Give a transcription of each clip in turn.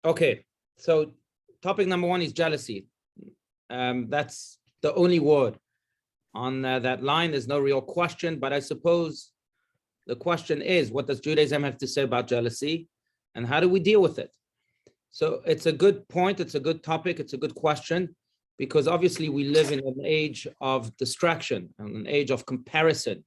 Okay, so topic number one is jealousy. That's the only word on that line. There's no real question, but I suppose the question is, what does Judaism have to say about jealousy, and how do we deal with it? So it's a good point. It's a good topic. It's a good question, because obviously we live in an age of distraction and an age of comparison,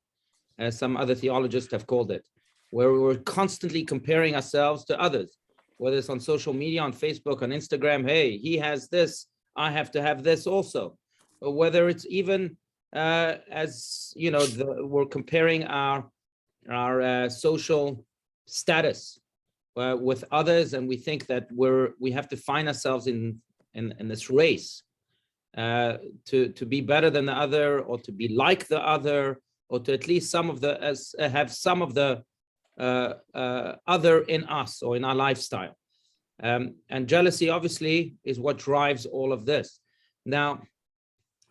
as some other theologists have called it, where we're constantly comparing ourselves to others, whether it's on social media, on Facebook, on Instagram. Hey, he has this, I have to have this also. Or whether it's even as you know, we're comparing our social status with others, and we think that we have to find ourselves in this race to be better than the other, or to be like the other, or to at least have some of the other in us or in our lifestyle. And jealousy obviously is what drives all of this. Now,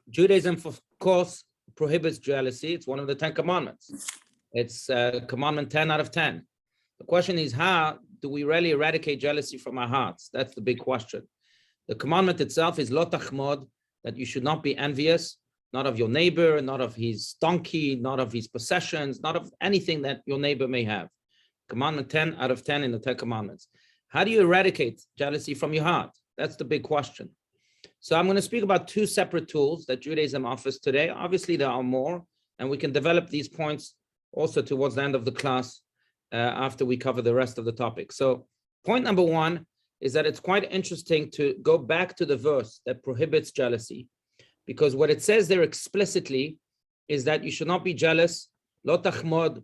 Judaism, of course, prohibits jealousy. It's one of the 10 commandments. It's commandment 10 out of 10. The question is, how do we really eradicate jealousy from our hearts? That's the big question. The commandment itself is lo tachmod, that you should not be envious, not of your neighbor, not of his donkey, not of his possessions, not of anything that your neighbor may have. Commandment 10 out of 10 in the 10 commandments. How do you eradicate jealousy from your heart? That's the big question. So I'm going to speak about two separate tools that Judaism offers today. Obviously, there are more, and we can develop these points also towards the end of the class after we cover the rest of the topic. So point number one is that it's quite interesting to go back to the verse that prohibits jealousy, because what it says there explicitly is that you should not be jealous. Lo tachmod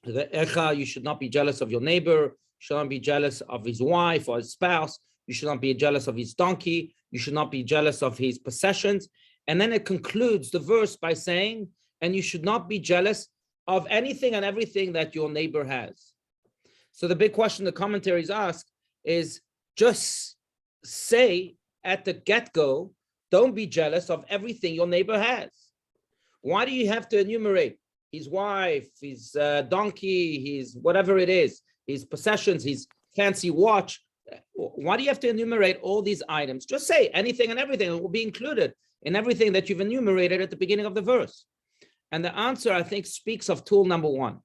le'echa, you should not be jealous of your neighbor. You should not be jealous of his wife or his spouse. You should not be jealous of his donkey. You should not be jealous of his possessions. And then it concludes the verse by saying, and you should not be jealous of anything and everything that your neighbor has. So the big question the commentaries ask is, just say at the get-go, don't be jealous of everything your neighbor has. Why do you have to enumerate his wife, his donkey, his whatever it is, his possessions, his fancy watch? Why do you have to enumerate all these items? Just say anything and everything. It will be included in everything that you've enumerated at the beginning of the verse. And the answer, I think, speaks of tool number one.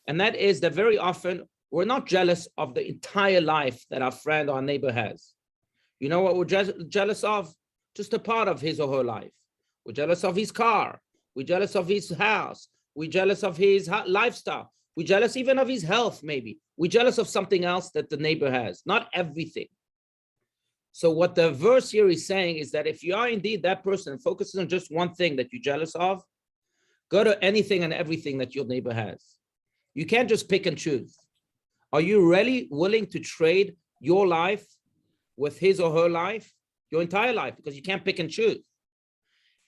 And that is that very often we're not jealous of the entire life that our friend or our neighbor has. You know what we're jealous of? Just a part of his or her life. We're jealous of his car. We're jealous of his house. We're jealous of his lifestyle. We're jealous even of his health, maybe. We're jealous of something else that the neighbor has, not everything. So what the verse here is saying is that if you are indeed that person and focuses on just one thing that you're jealous of, go to anything and everything that your neighbor has. You can't just pick and choose. Are you really willing to trade your life with his or her life, your entire life? Because you can't pick and choose.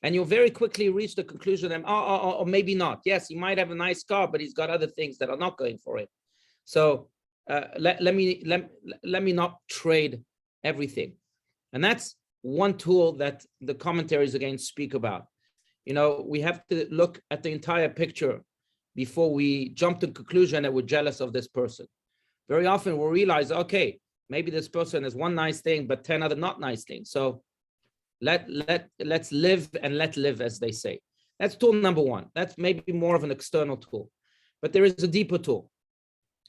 And you'll very quickly reach the conclusion that, or maybe not. Yes, he might have a nice car, but he's got other things that are not going for it. So let me not trade everything. And that's one tool that the commentaries again speak about. You know, we have to look at the entire picture before we jump to the conclusion that we're jealous of this person. Very often we'll realize, okay, maybe this person has one nice thing, but 10 other not nice things. So let's live and let live, as they say. That's tool number one. That's maybe more of an external tool. But there is a deeper tool.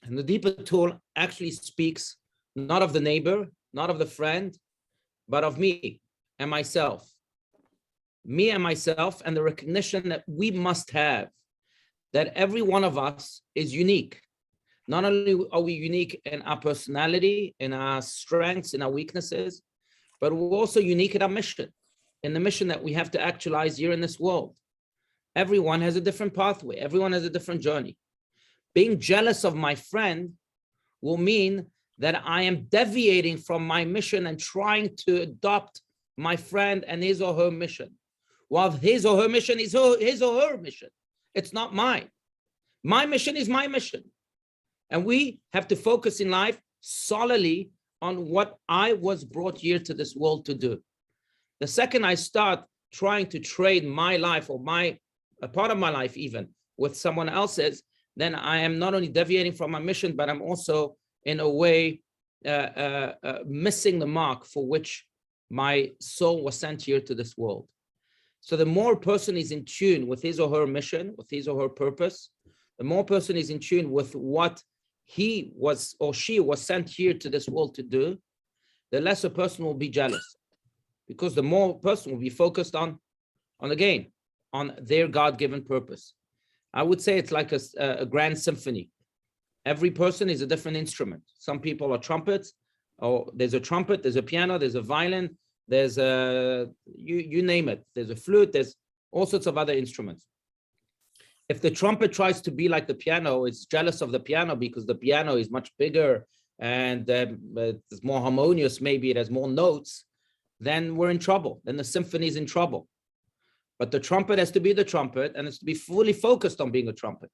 And the deeper tool actually speaks not of the neighbor, not of the friend, but of me and myself. Me and myself, and the recognition that we must have that every one of us is unique. Not only are we unique in our personality, in our strengths, in our weaknesses, but we're also unique in our mission, in the mission that we have to actualize here in this world. Everyone has a different pathway. Everyone has a different journey. Being jealous of my friend will mean that I am deviating from my mission and trying to adopt my friend and his or her mission, while his or her mission is his or her mission. It's not mine. My mission is my mission. And we have to focus in life solely on what I was brought here to this world to do. The second I start trying to trade my life or a part of my life even with someone else's, then I am not only deviating from my mission, but I'm also in a way missing the mark for which my soul was sent here to this world. So the more a person is in tune with his or her mission, with his or her purpose, the more a person is in tune with what he was or she was sent here to this world to do, the less a person will be jealous, because the more a person will be focused on the gain, on their God-given purpose. I would say it's like a grand symphony. Every person is a different instrument. Some people are trumpets, or there's a trumpet, there's a piano, there's a violin, there's a, you name it. There's a flute, there's all sorts of other instruments. If the trumpet tries to be like the piano, it's jealous of the piano because the piano is much bigger and it's more harmonious, maybe it has more notes, then we're in trouble. Then the symphony is in trouble. But the trumpet has to be the trumpet and it's to be fully focused on being a trumpet.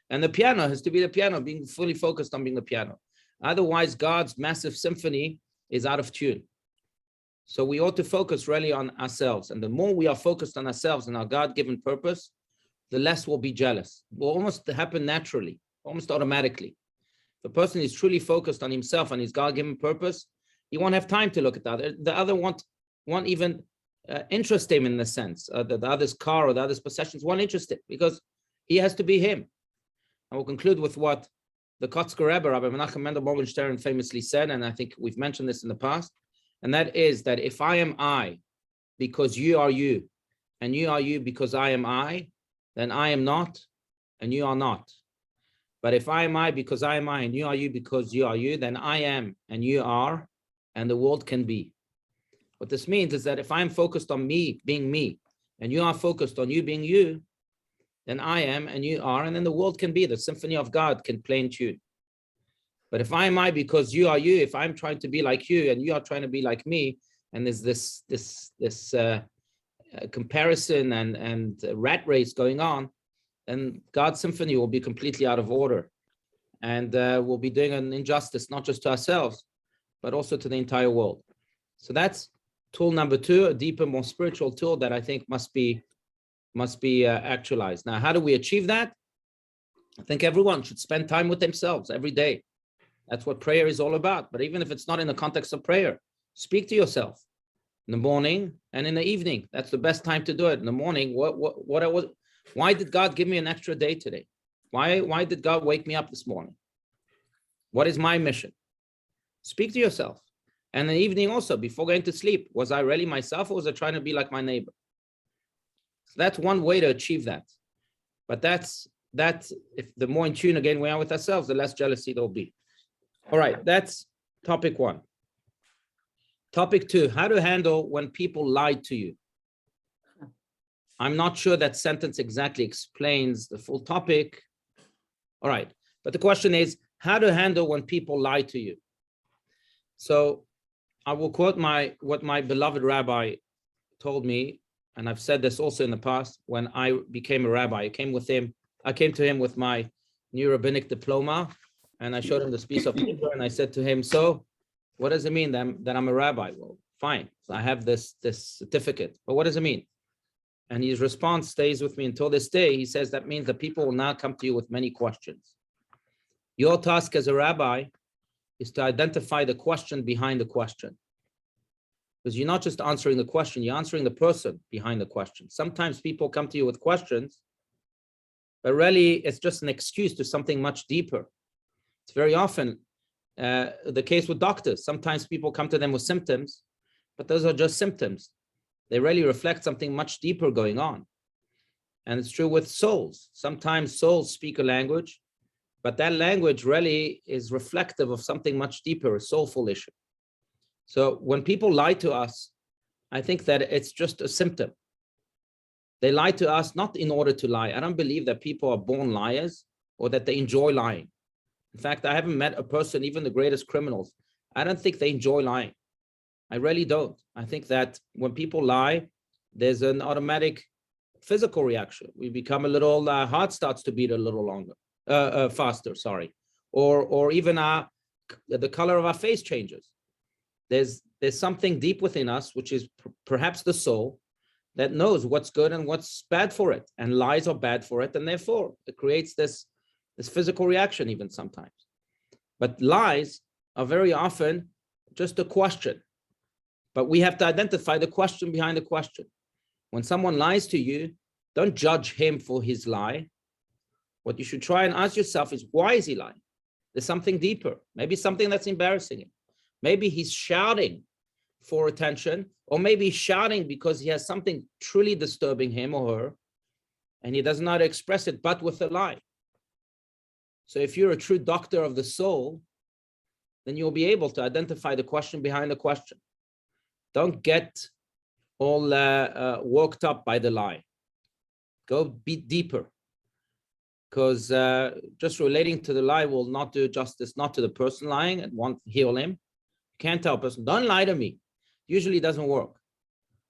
And the piano has to be the piano, being fully focused on being the piano. Otherwise, God's massive symphony is out of tune. So we ought to focus really on ourselves. And the more we are focused on ourselves and our God-given purpose, the less we'll be jealous. It will almost happen naturally, almost automatically. If a person is truly focused on himself and his God-given purpose, he won't have time to look at the other. The other won't even interest him in the sense. The other's car or the other's possessions won't interest him because he has to be him. And we'll conclude with what the Kotzker Rebbe, Rabbi Menachem Mendel Morgenstern, famously said, and I think we've mentioned this in the past, and that is that if I am I because you are you, and you are you because I am I, then I am not, and you are not. But if I am I because I am I, and you are you because you are you, then I am, and you are, and the world can be. What this means is that if I'm focused on me being me, and you are focused on you being you, then I am and you are, and then the world can be. The symphony of God can play in tune. But if I am I because you are you, if I'm trying to be like you and you are trying to be like me, and there's this comparison and rat race going on, then God's symphony will be completely out of order, and we'll be doing an injustice not just to ourselves, but also to the entire world. So that's tool number 2, a deeper, more spiritual tool that I think must be actualized. Now, how do we achieve that? I think everyone should spend time with themselves every day. That's what prayer is all about. But even if it's not in the context of prayer, speak to yourself in the morning and in the evening. That's the best time to do it. In the morning, why did God give me an extra day today? Why did God wake me up this morning? What is my mission? Speak to yourself. And in the evening also, before going to sleep, was I really myself or was I trying to be like my neighbor? So that's one way to achieve that. But that's if the more in tune again we are with ourselves, the less jealousy there'll be. All right, that's topic 1. Topic 2, how to handle when people lie to you. I'm not sure that sentence exactly explains the full topic. All right, but the question is how to handle when people lie to you. So I will quote what my beloved rabbi told me, and I've said this also in the past. When I became a rabbi, I came to him with my new rabbinic diploma, and I showed him this piece of paper, and I said to him, so what does it mean that I'm a rabbi? Well, fine, so I have this certificate, but what does it mean? And his response stays with me until this day. He says that means that people will now come to you with many questions. Your task as a rabbi is to identify the question behind the question. Because you're not just answering the question, you're answering the person behind the question. Sometimes people come to you with questions, but really it's just an excuse to something much deeper. It's very often the case with doctors. Sometimes people come to them with symptoms, but those are just symptoms. They really reflect something much deeper going on. And it's true with souls. Sometimes souls speak a language, but that language really is reflective of something much deeper, a soulful issue. So when people lie to us, I think that it's just a symptom. They lie to us not in order to lie. I don't believe that people are born liars or that they enjoy lying. In fact, I haven't met a person, even the greatest criminals, I don't think they enjoy lying. I really don't. I think that when people lie, there's an automatic physical reaction. We become a little, heart starts to beat a little longer, faster, sorry. Or even the color of our face changes. There's something deep within us, which is perhaps the soul, that knows what's good and what's bad for it. And lies are bad for it. And therefore, it creates this physical reaction even sometimes. But lies are very often just a question, but we have to identify the question behind the question. When someone lies to you, don't judge him for his lie. What you should try and ask yourself is, why is he lying? There's something deeper, maybe something that's embarrassing him. Maybe he's shouting for attention, or maybe he's shouting because he has something truly disturbing him or her, and he doesn't know how to express it, but with a lie. So if you're a true doctor of the soul, then you'll be able to identify the question behind the question. Don't get all worked up by the lie. Go beat deeper, because just relating to the lie will not do justice, not to the person lying and won't heal him. You can't tell a person, don't lie to me. Usually it doesn't work.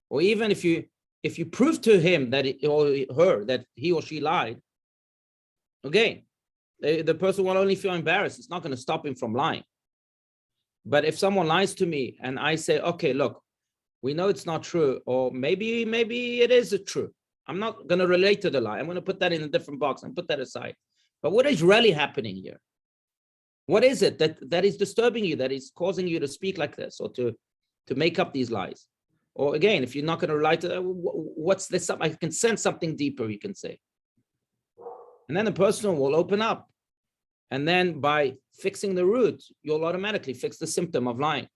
Or even if you prove to him that or her that he or she lied, again, the person will only feel embarrassed. It's not going to stop him from lying. But if someone lies to me and I say, okay, look, we know it's not true, or maybe it is true. I'm not going to relate to the lie. I'm going to put that in a different box and put that aside. But what is really happening here? What is it that is disturbing you, that is causing you to speak like this, or to make up these lies? Or again, if you're not going to relate to that, what's this? I can sense something deeper, you can say. And then the person will open up. And then by fixing the root, you'll automatically fix the symptom of lying.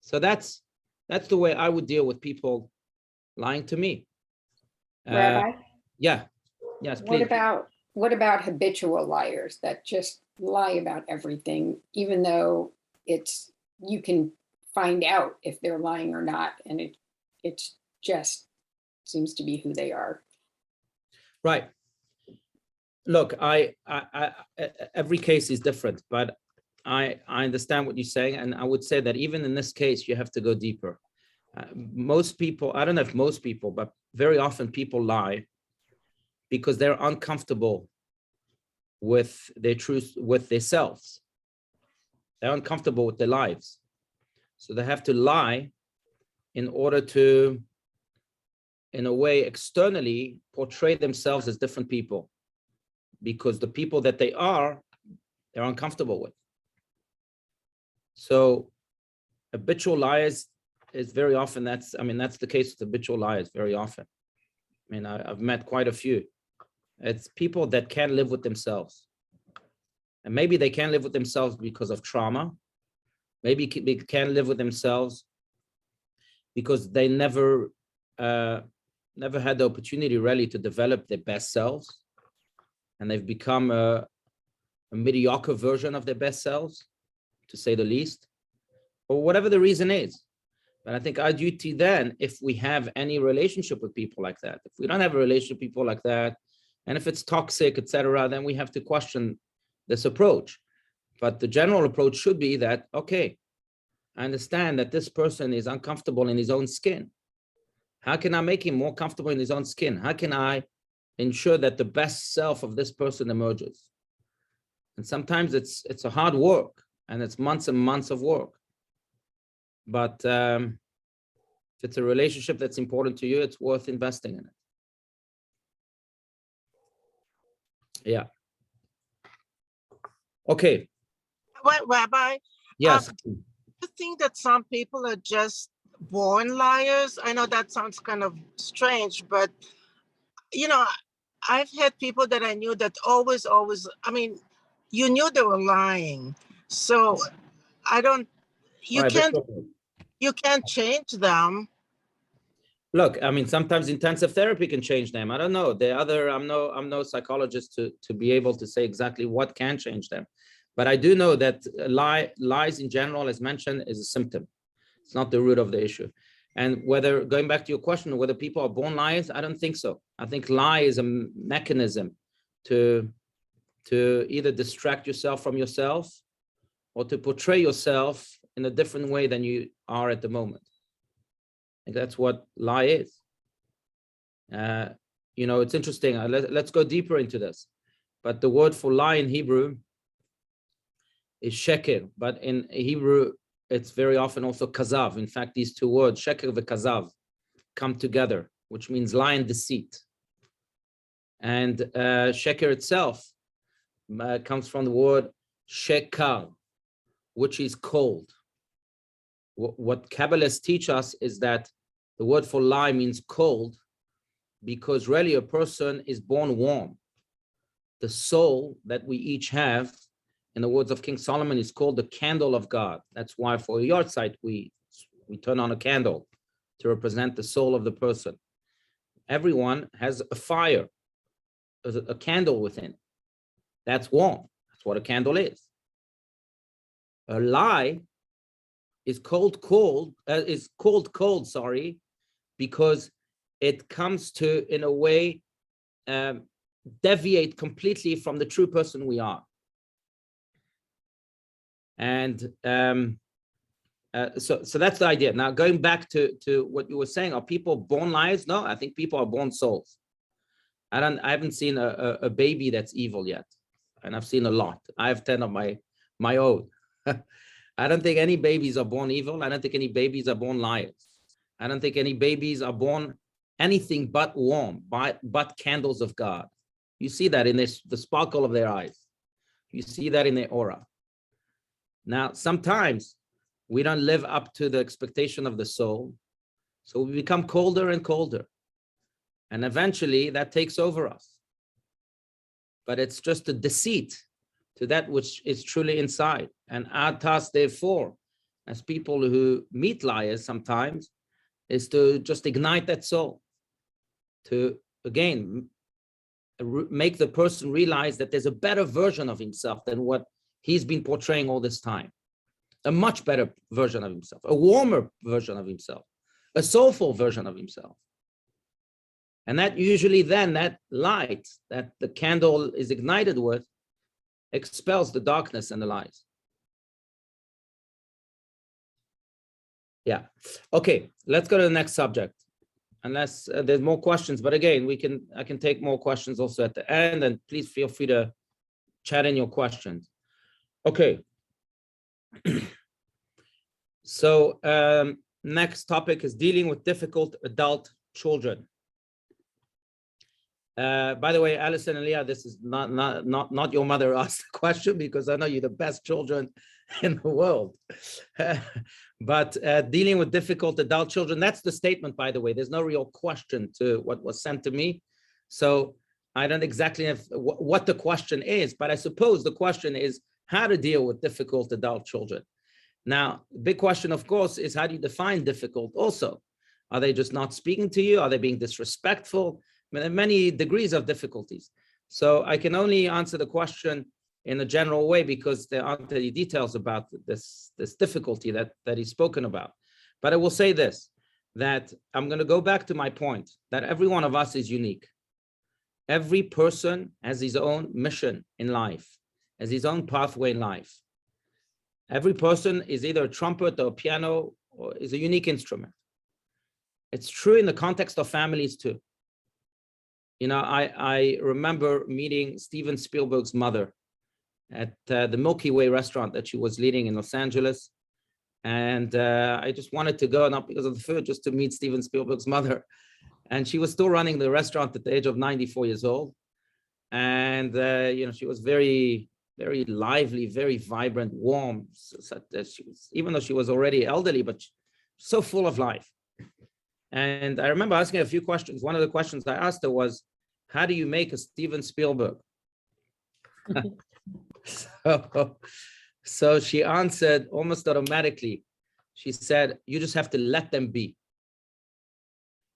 So that's the way I would deal with people lying to me. Rabbi? Yeah. Yes, please. What about habitual liars that just lie about everything, even though you can find out if they're lying or not, and it just seems to be who they are? Right. Look, I every case is different, but I understand what you're saying, and I would say that even in this case, you have to go deeper. Most people, I don't know if most people, but very often people lie because they're uncomfortable with their truth, with themselves. They're uncomfortable with their lives. So they have to lie in order to, in a way, externally portray themselves as different people, because the people that they are, they're uncomfortable with. So habitual liars is very often, that's the case with habitual liars very often. I mean, I've met quite a few. It's people that can't live with themselves. And maybe they can't live with themselves because of trauma. Maybe they can't live with themselves because they never had the opportunity really to develop their best selves. And they've become a mediocre version of their best selves, to say the least, or whatever the reason is. But I think our duty then, if we have any relationship with people like that, if we don't have a relationship with people like that, and if it's toxic, etc., then we have to question this approach. But the general approach should be that, okay, I understand that this person is uncomfortable in his own skin. How can I make him more comfortable in his own skin? How can I ensure that the best self of this person emerges? And sometimes it's a hard work, and it's months and months of work. But if it's a relationship that's important to you, it's worth investing in it. Yeah. Okay. Well, Rabbi, Yes. I think that some people are just born liars. I know that sounds kind of strange, but I've had people that I knew that always, you knew they were lying. So you can't change them. Look, I mean, sometimes intensive therapy can change them. I don't know. I'm no psychologist to be able to say exactly what can change them. But I do know that lies in general, as mentioned, is a symptom. It's not the root of the issue. And whether, going back to your question, whether people are born liars, I don't think so. I think lie is a mechanism to either distract yourself from yourself or to portray yourself in a different way than you are at the moment. I think that's what lie is. It's interesting. Let's go deeper into this. But the word for lie in Hebrew is sheker, but in Hebrew, it's very often also kazav. In fact, these two words, sheker and kazav, come together, which means lie and deceit. And sheker itself comes from the word shekar, which is cold. What Kabbalists teach us is that the word for lie means cold, because really a person is born warm. The soul that we each have, in the words of King Solomon, is called the candle of God. That's why for a yard site, we turn on a candle to represent the soul of the person. Everyone has a fire, a candle within. That's warm. That's what a candle is. A lie is called cold, because it comes to, in a way, deviate completely from the true person we are. And so that's the idea. Now, going back to what you were saying, are people born liars? No, I think people are born souls. I haven't seen a baby that's evil yet, and I've seen a lot. I have 10 of my own. I don't think any babies are born evil. I don't think any babies are born liars. I don't think any babies are born anything but warm, but candles of God. You see that in the sparkle of their eyes. You see that in their aura. Now, sometimes we don't live up to the expectation of the soul, so we become colder and colder. And eventually that takes over us. But it's just a deceit to that which is truly inside. And our task, therefore, as people who meet liars sometimes, is to just ignite that soul, to, again, make the person realize that there's a better version of himself than what he's been portraying all this time. A much better version of himself, a warmer version of himself, a soulful version of himself. And that usually then, that light that the candle is ignited with, expels the darkness and the lies. Yeah. Okay, let's go to the next subject. Unless there's more questions, but again, I can take more questions also at the end, and please feel free to chat in your questions. Okay. So next topic is dealing with difficult adult children. By the way, Alison and Leah, this is not your mother asked the question, because I know you're the best children in the world. But dealing with difficult adult children, that's the statement, by the way. There's no real question to what was sent to me. So I don't exactly know what the question is, but I suppose the question is how to deal with difficult adult children. Now, the big question, of course, is how do you define difficult also? Are they just not speaking to you? Are they being disrespectful? I mean, there are many degrees of difficulties. So I can only answer the question in a general way, because there aren't any details about this difficulty that he's spoken about. But I will say this, that I'm going to go back to my point, that every one of us is unique. Every person has his own mission in life, has his own pathway in life. Every person is either a trumpet or a piano, or is a unique instrument. It's true in the context of families too. You know, I remember meeting Steven Spielberg's mother at the Milky Way restaurant that she was leading in Los Angeles. And I just wanted to go, not because of the food, just to meet Steven Spielberg's mother. And she was still running the restaurant at the age of 94 years old. And, you know, she was very, very lively, very vibrant, warm. So she was, even though she was already elderly, but so full of life. And I remember asking her a few questions. One of the questions I asked her was, how do you make a Steven Spielberg? So she answered almost automatically. She said, you just have to let them be.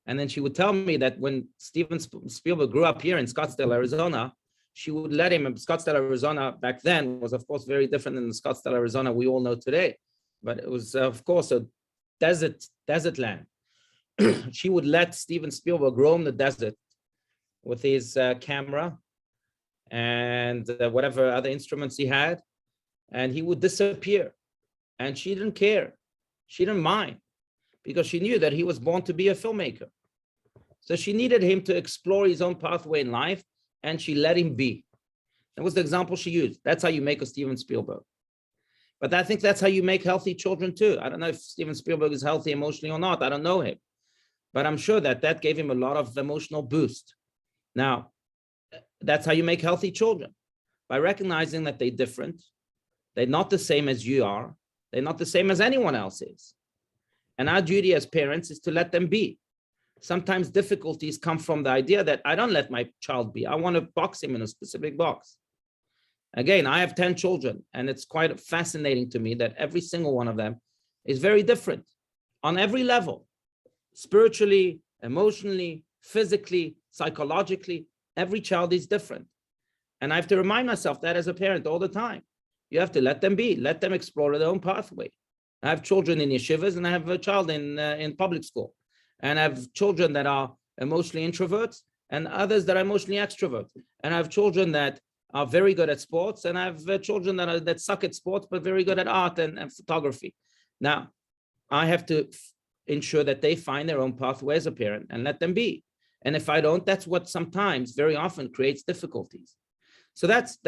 And then she would tell me that when Steven Spielberg grew up here in Scottsdale, Arizona, she would let him. Scottsdale, Arizona back then was, of course, very different than the Scottsdale, Arizona we all know today. But it was, of course, a desert land. She would let Steven Spielberg roam the desert with his camera and whatever other instruments he had, and he would disappear. And she didn't care. She didn't mind, because she knew that he was born to be a filmmaker. So she needed him to explore his own pathway in life, and she let him be. That was the example she used. That's how you make a Steven Spielberg. But I think that's how you make healthy children too. I don't know if Steven Spielberg is healthy emotionally or not. I don't know him. But I'm sure that gave him a lot of emotional boost. Now, that's how you make healthy children, by recognizing that they're different. They're not the same as you are. They're not the same as anyone else is. And our duty as parents is to let them be. Sometimes difficulties come from the idea that I don't let my child be. I want to box him in a specific box. Again, I have 10 children, and it's quite fascinating to me that every single one of them is very different on every level, spiritually, emotionally, physically, psychologically. Every child is different. And I have to remind myself that as a parent all the time. You have to let them be, let them explore their own pathway. I have children in yeshivas, and I have a child in public school. And I have children that are emotionally introverts and others that are emotionally extroverts. And I have children that are very good at sports, and I have children that suck at sports, but very good at art and photography. Now, I have to ensure that they find their own pathway as a parent and let them be. And if I don't, that's what sometimes, very often, creates difficulties. So that's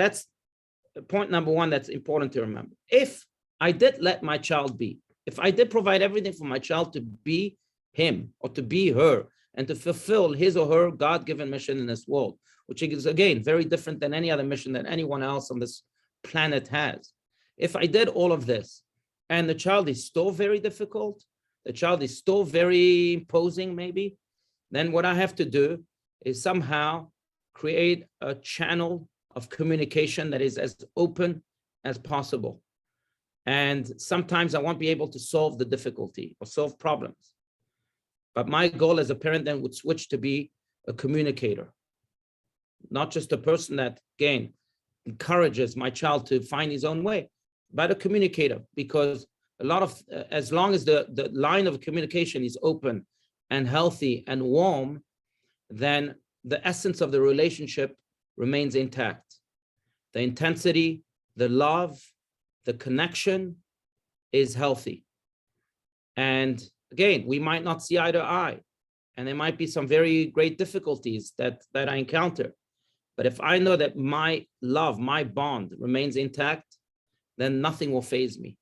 point number one that's important to remember. If I did let my child be, if I did provide everything for my child to be him or to be her and to fulfill his or her God-given mission in this world, which is, again, very different than any other mission that anyone else on this planet has. If I did all of this and the child is still very difficult, the child is still very imposing maybe, then what I have to do is somehow create a channel of communication that is as open as possible. And sometimes I won't be able to solve the difficulty or solve problems. But my goal as a parent then would switch to be a communicator, not just a person that, again, encourages my child to find his own way, but a communicator, because a lot of, as long as the line of communication is open and healthy and warm, then the essence of the relationship remains intact. The intensity, the love, the connection is healthy. And again, we might not see eye to eye, and there might be some very great difficulties that I encounter. But if I know that my love, my bond remains intact, then nothing will faze me.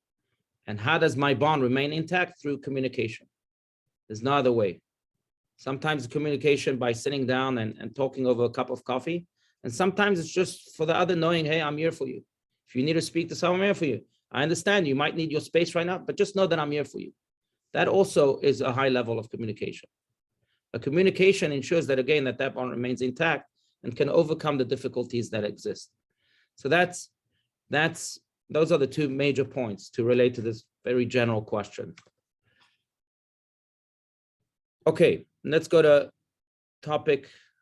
And how does my bond remain intact? Through communication. There's no other way. Sometimes communication by sitting down and talking over a cup of coffee. And sometimes it's just for the other knowing, hey, I'm here for you. If you need to speak to someone, I'm here for you. I understand you might need your space right now, but just know that I'm here for you. That also is a high level of communication. A communication ensures that, again, that bond remains intact and can overcome the difficulties that exist. So those are the two major points to relate to this very general question. Okay, let's go to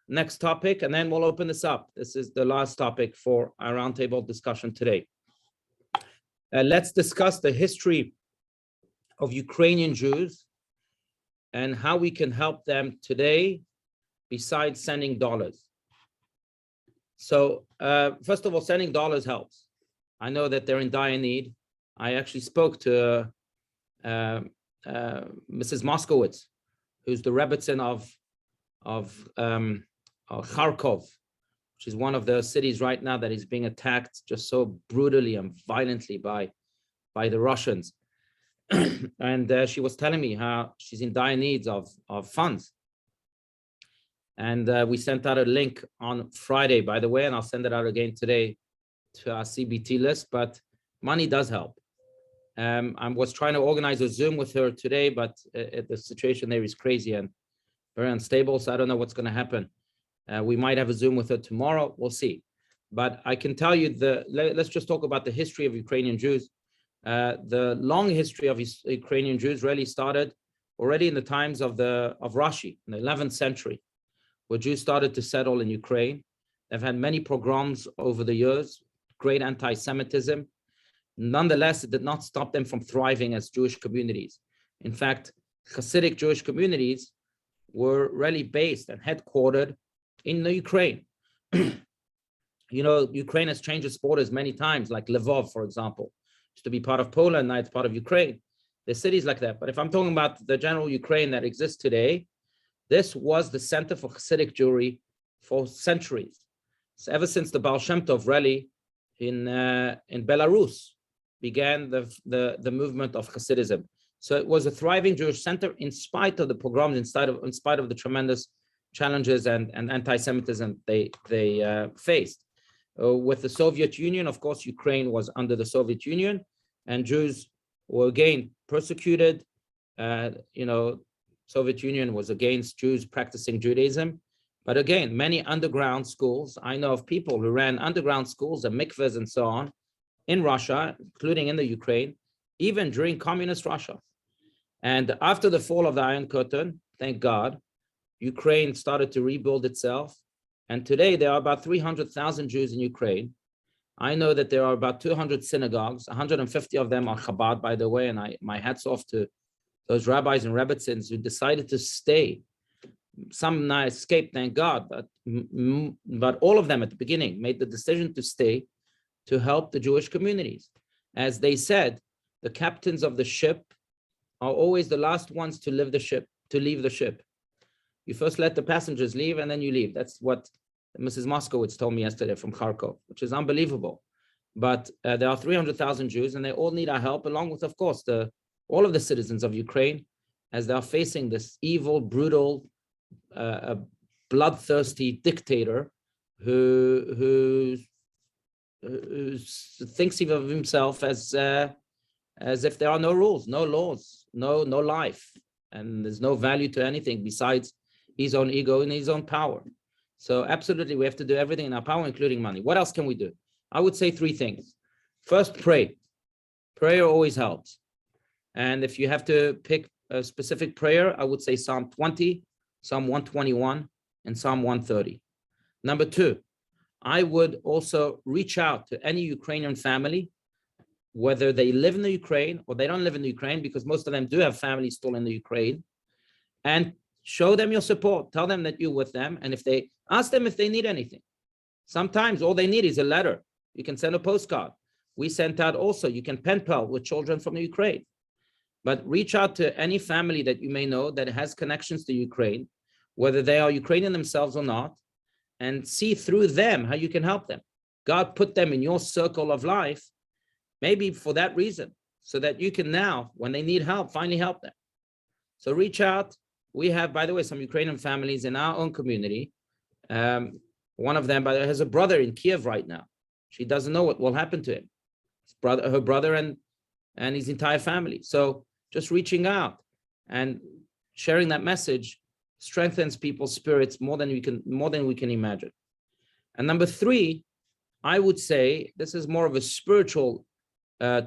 next topic, and then we'll open this up. This is the last topic for our roundtable discussion today. Let's discuss the history of Ukrainian Jews and how we can help them today besides sending dollars. So first of all, sending dollars helps. I know that they're in dire need. I actually spoke to Mrs. Moskowitz, who's the Rebbitzin of Kharkov, which is one of the cities right now that is being attacked just so brutally and violently by the Russians. And she was telling me how she's in dire needs of funds. And we sent out a link on Friday, by the way, and I'll send it out again today to our CBT list, but money does help. I was trying to organize a Zoom with her today, but the situation there is crazy and very unstable, so I don't know what's going to happen. We might have a Zoom with her tomorrow, we'll see. But I can tell you, let's just talk about the history of Ukrainian Jews. The long history of Ukrainian Jews really started already in the times of Rashi, in the 11th century, where Jews started to settle in Ukraine. They've had many pogroms over the years, great anti-Semitism. Nonetheless, it did not stop them from thriving as Jewish communities. In fact, Hasidic Jewish communities were really based and headquartered in the Ukraine. You know, Ukraine has changed its borders many times, like Lvov, for example, used to be part of Poland, now it's part of Ukraine. There's cities like that. But if I'm talking about the general Ukraine that exists today, this was the center for Hasidic Jewry for centuries. So ever since the Baal Shem Tov really in Belarus began the movement of Hasidism. So it was a thriving Jewish center in spite of the pogroms, in spite of the tremendous challenges and anti-Semitism they faced. With the Soviet Union, of course, Ukraine was under the Soviet Union, and Jews were again persecuted. Soviet Union was against Jews practicing Judaism. But again, many underground schools, I know of people who ran underground schools and mikvahs and so on in Russia, including in the Ukraine, even during communist Russia. And after the fall of the Iron Curtain, thank God, Ukraine started to rebuild itself. And today there are about 300,000 Jews in Ukraine. I know that there are about 200 synagogues, 150 of them are Chabad, by the way, and my hats off to those rabbis and rebbitzins who decided to stay. Some now escaped, thank God, but all of them at the beginning made the decision to stay to help the Jewish communities. As they said, the captains of the ship are always the last ones to leave the ship. You first let the passengers leave and then you leave. That's what Mrs. Moskowitz told me yesterday from Kharkov, which is unbelievable. But there are 300,000 Jews and they all need our help, along with, of course, all of the citizens of Ukraine, as they are facing this evil, brutal, bloodthirsty dictator who thinks of himself as if there are no rules, no laws, no life, and there's no value to anything besides his own ego and his own power. So absolutely, we have to do everything in our power, including money. What else can we do? I would say three things. First, pray. Prayer always helps. And if you have to pick a specific prayer, I would say Psalm 20, Psalm 121, and Psalm 130. Number two, I would also reach out to any Ukrainian family, whether they live in the Ukraine or they don't live in the Ukraine, because most of them do have families still in the Ukraine, and show them your support. Tell them that you're with them. And if they ask them if they need anything, sometimes all they need is a letter. You can send a postcard. We sent out also, you can pen pal with children from the Ukraine. But reach out to any family that you may know that has connections to Ukraine, whether they are Ukrainian themselves or not, and see through them how you can help them. God put them in your circle of life, maybe for that reason, so that you can now, when they need help, finally help them. So reach out. We have, by the way, some Ukrainian families in our own community. One of them, by the way, has a brother in Kiev right now. She doesn't know what will happen to him. Her brother and his entire family. So just reaching out and sharing that message strengthens people's spirits more than we can imagine. And number three, I would say this is more of a spiritual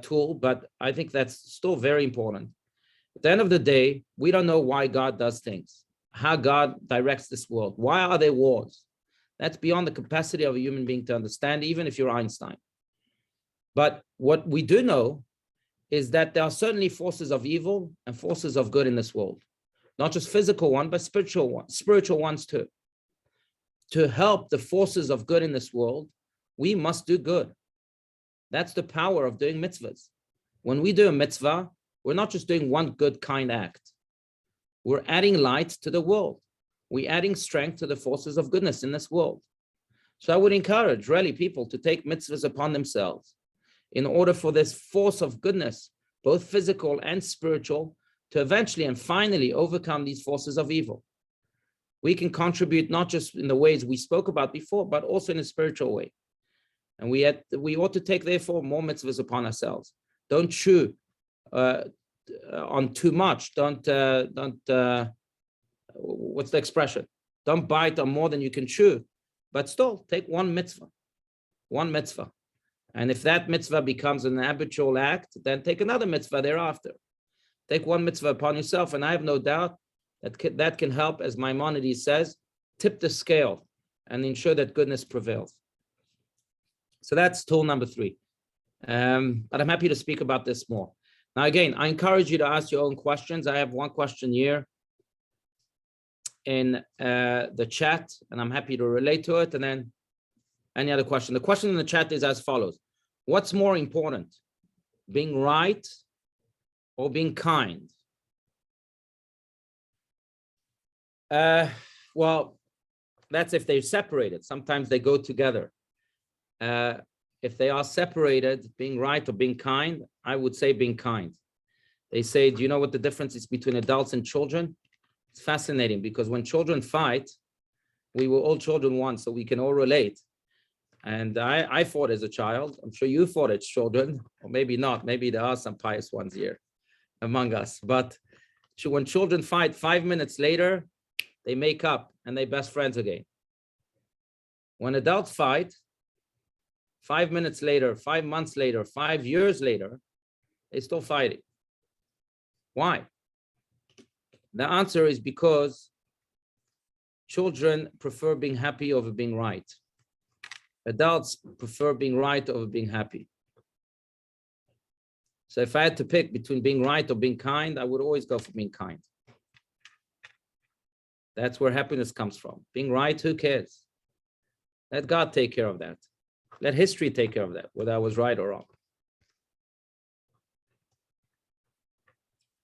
tool, but I think that's still very important. At the end of the day, we don't know why God does things, how God directs this world. Why are there wars? That's beyond the capacity of a human being to understand, even if you're Einstein. But what we do know is that there are certainly forces of evil and forces of good in this world, not just physical ones, but spiritual ones too. To help the forces of good in this world, we must do good. That's the power of doing mitzvahs. When we do a mitzvah, we're not just doing one good, kind act. We're adding light to the world. We're adding strength to the forces of goodness in this world. So I would encourage really people to take mitzvahs upon themselves in order for this force of goodness, both physical and spiritual, to eventually and finally overcome these forces of evil. We can contribute not just in the ways we spoke about before, but also in a spiritual way. And we ought to take, therefore, more mitzvahs upon ourselves. Don't chew on too much. Don't what's the expression? Don't bite on more than you can chew, but still take one mitzvah. And if that mitzvah becomes an habitual act, then take another mitzvah thereafter. Take one mitzvah upon yourself, and I have no doubt that can help, as Maimonides says, tip the scale and ensure that goodness prevails. So that's tool number three. But I'm happy to speak about this more. Now, again, I encourage you to ask your own questions. I have one question here in the chat, and I'm happy to relate to it. And then any other question. The question in the chat is as follows. What's more important, being right or being kind? Well, that's if they're separated. Sometimes they go together. If they are separated, being right or being kind, I would say being kind. They say, do you know what the difference is between adults and children? It's fascinating because when children fight, we were all children once, so we can all relate. And I fought as a child. I'm sure you fought as children, or maybe not. Maybe there are some pious ones here among us. But when children fight, 5 minutes later, they make up and they're best friends again. When adults fight, 5 minutes later, 5 months later, 5 years later, they're still fighting. Why? The answer is because children prefer being happy over being right. Adults prefer being right over being happy. So if I had to pick between being right or being kind, I would always go for being kind. That's where happiness comes from. Being right, who cares? Let God take care of that. Let history take care of that, whether I was right or wrong.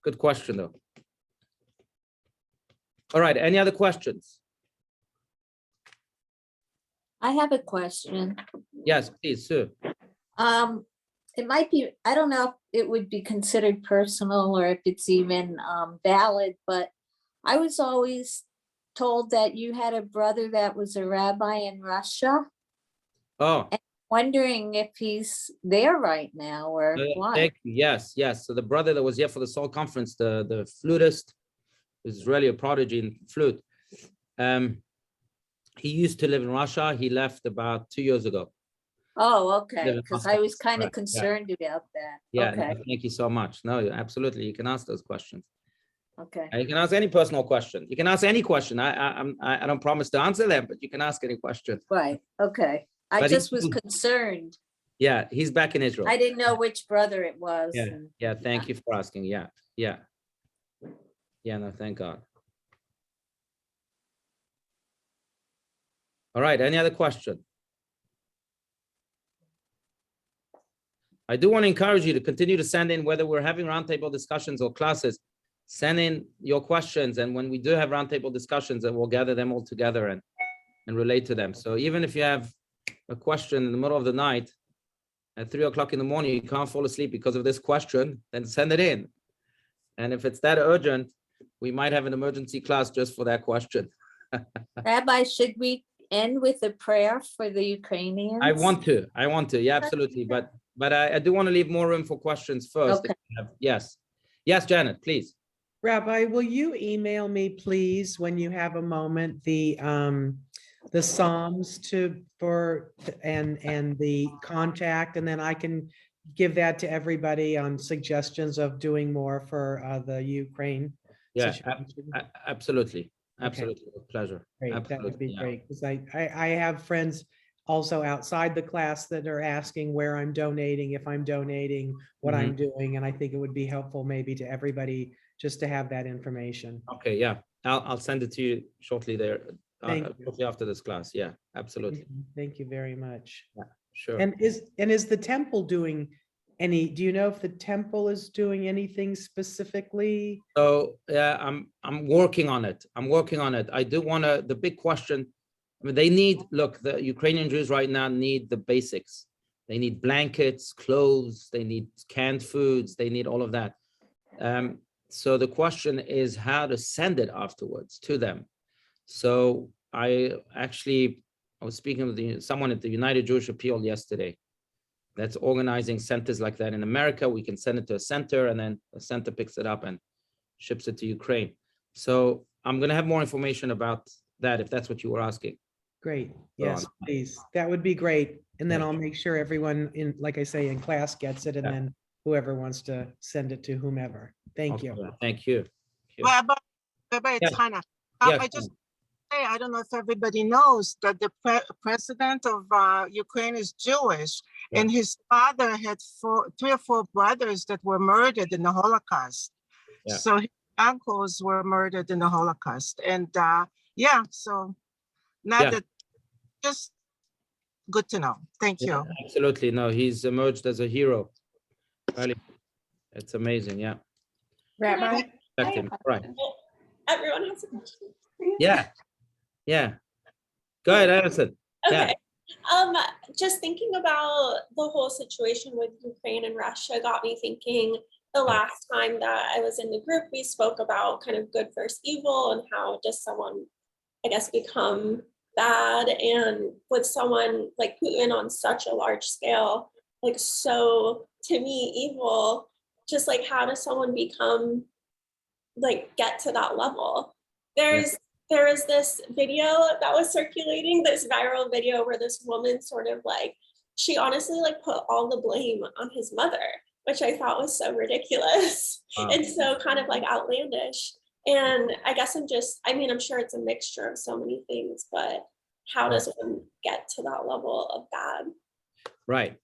Good question, though. All right, any other questions? I have a question. Yes, please, Sue. It might be, I don't know if it would be considered personal or if it's even valid, but I was always told that you had a brother that was a rabbi in Russia. Oh, Wondering if he's there right now or what. thank you. Yes, yes. So the brother that was here for the Soul Conference, the flutist, is really a prodigy in flute. He used to live in Russia. He left about 2 years ago. Oh, okay, Live in because Moscow. I was kind of Correct, yeah. concerned about that. Yeah, Okay, no, thank you so much. No, absolutely. You can ask those questions. okay. You can ask any personal question. You can ask any question. I don't promise to answer them, but you can ask any question. Right, okay. I But just was concerned. Yeah, he's back in Israel. I didn't know which brother it was. Yeah, and- yeah. Thank you for asking. Yeah, yeah, yeah. No, thank God. All right. Any other question? I do want to encourage you to continue to send in, whether we're having roundtable discussions or classes, send in your questions. And when we do have roundtable discussions, then we'll gather them all together and relate to them. So even if you have a question in the middle of the night at 3 o'clock in the morning, you can't fall asleep because of this question, then send it in. And if it's that urgent, we might have an emergency class just for that question. Rabbi, should we end with a prayer for the Ukrainians? I want to, yeah, absolutely. But I do want to leave more room for questions first. Okay. Yes. Yes, Janet, please. Rabbi, will you email me, please, when you have a moment, the Psalms and the contact, and then I can give that to everybody on suggestions of doing more for the Ukraine Yeah, situation. absolutely. Absolutely. With pleasure. Great, that would Absolutely, be yeah. great, because I have friends also outside the class that are asking where I'm donating, if I'm donating, what I'm doing, and I think it would be helpful maybe to everybody just to have that information. Okay, yeah. I'll send it to you shortly there. Thank you. Shortly after this class. Yeah, absolutely. Thank you very much. Sure. And is the temple doing do you know if the temple is doing anything specifically? So yeah, I'm working on it. I do want to, the big question, I mean, they need, look, the Ukrainian Jews right now need the basics. They need blankets, clothes, they need canned foods, they need all of that. So the question is how to send it afterwards to them. So I was speaking with someone at the United Jewish Appeal yesterday that's organizing centers like that in America. We can send it to a center and then a center picks it up and ships it to Ukraine. So I'm going to have more information about that if that's what you were asking. Great. Yes, please. That would be great. And then Yeah. I'll make sure everyone in, like I say, in class gets it, and Yeah. then whoever wants to send it to whomever. Thank you. Okay, thank you. Rabbi, it's Yes. Hannah. Yes, I just say, I don't know if everybody knows that the president of Ukraine is Jewish, Yeah. and his father had 3 or 4 brothers that were murdered in the Holocaust. Yeah. So his uncles were murdered in the Holocaust. And so now Yeah. that, just good to know. Thank you. Absolutely. No, he's emerged as a hero. Really, it's amazing. Yeah. Rabbi, Respect him. Right. Everyone has a question. Yeah. Yeah. Go ahead, Alison. Yeah. Okay. Just thinking about the whole situation with Ukraine and Russia got me thinking the last time that I was in the group, we spoke about kind of good versus evil and how does someone, I guess, become bad, and with someone like Putin on such a large scale, like so to me evil, just like how does someone become like get to that level? There is this video that was circulating, this viral video where this woman sort of like, she honestly like put all the blame on his mother, which I thought was so ridiculous and so kind of like outlandish. And I guess I'm sure it's a mixture of so many things, but how does one get to that level of bad? Right.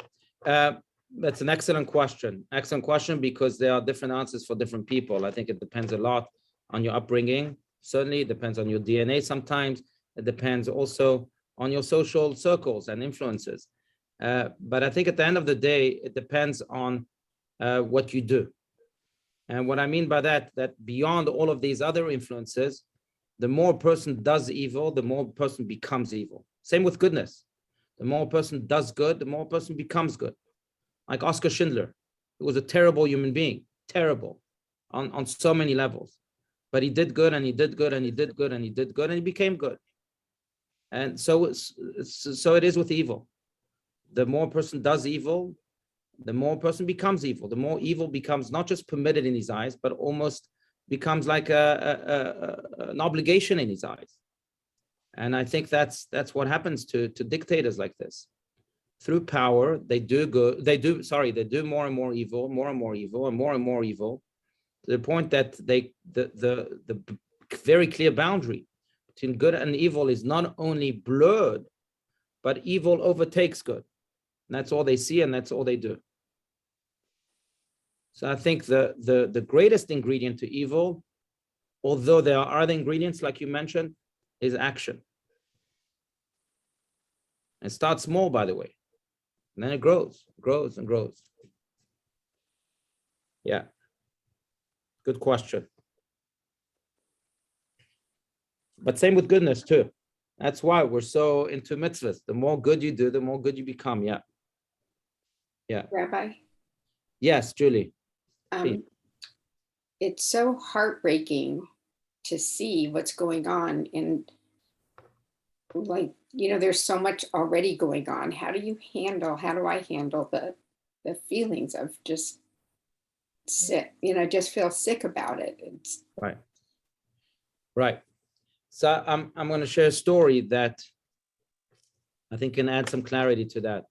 That's an excellent question. Excellent question, because there are different answers for different people. I think it depends a lot on your upbringing. Certainly, it depends on your DNA sometimes. It depends also on your social circles and influences. But I think at the end of the day, it depends on what you do. And what I mean by that beyond all of these other influences, the more a person does evil, the more a person becomes evil. Same with goodness. The more a person does good, the more a person becomes good. Like Oskar Schindler, he was a terrible human being, terrible on so many levels. But he did good, and he did good, and he did good, and he did good, and he became good. And so it is with evil. The more a person does evil, the more a person becomes evil. The more evil becomes not just permitted in his eyes, but almost becomes like an obligation in his eyes. And I think that's what happens to dictators like this. Through power, they do more and more evil, more and more evil, and more evil, to the point that the very clear boundary between good and evil is not only blurred, but evil overtakes good. And that's all they see, and that's all they do. So I think the greatest ingredient to evil, although there are other ingredients like you mentioned, is action. It starts small, by the way, and then it grows and grows. Yeah, good question. But same with goodness too. That's why we're so into mitzvahs. The more good you do, the more good you become. Yeah. Rabbi? Yes, Julie. It's so heartbreaking to see what's going on, and like, there's so much already going on. How do I handle the feelings of just sick, just feel sick about it. It's Right. So I'm going to share a story that I think can add some clarity to that.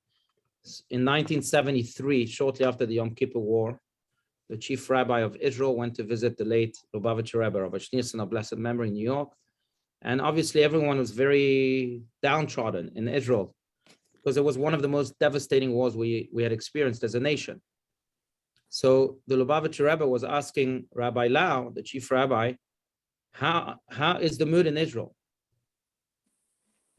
In 1973, shortly after the Yom Kippur War, the chief rabbi of Israel went to visit the late Lubavitcher Rebbe, Rabbi Schneerson of blessed memory in New York. And obviously everyone was very downtrodden in Israel because it was one of the most devastating wars we had experienced as a nation. So the Lubavitcher Rebbe was asking Rabbi Allouche, the chief rabbi, how is the mood in Israel?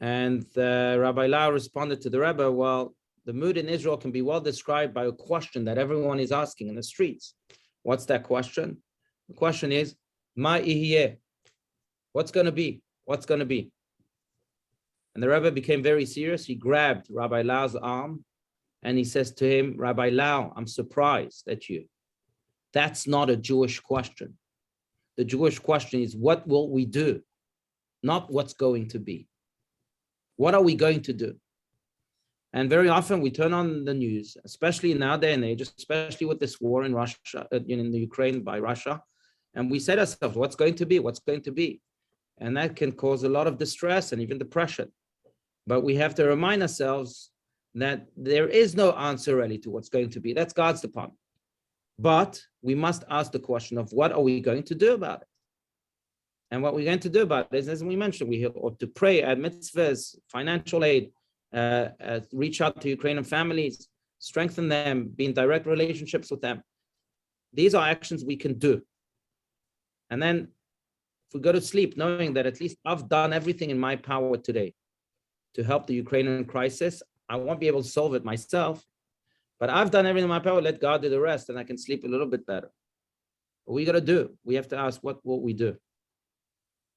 And Rabbi Allouche responded to the Rebbe, well, the mood in Israel can be well described by a question that everyone is asking in the streets. What's that question? The question is, Ma ihyeh? What's going to be? What's going to be? And the Rebbe became very serious. He grabbed Rabbi Allouche's arm and he says to him, Rabbi Allouche, I'm surprised at you. That's not a Jewish question. The Jewish question is, what will we do? Not what's going to be. What are we going to do? And very often we turn on the news, especially in our day and age, especially with this war in Russia, in the Ukraine by Russia, and we say to ourselves, what's going to be? What's going to be? And that can cause a lot of distress and even depression. But we have to remind ourselves that there is no answer really to what's going to be. That's God's department. But we must ask the question of what are we going to do about it? And what we're going to do about it is, as we mentioned, we ought to pray, add mitzvahs, financial aid, reach out to Ukrainian families, strengthen them, be in direct relationships with them. These are actions we can do. And then if we go to sleep, knowing that at least I've done everything in my power today to help the Ukrainian crisis, I won't be able to solve it myself, but I've done everything in my power, let God do the rest, and I can sleep a little bit better. What we got to do? We have to ask, what will we do?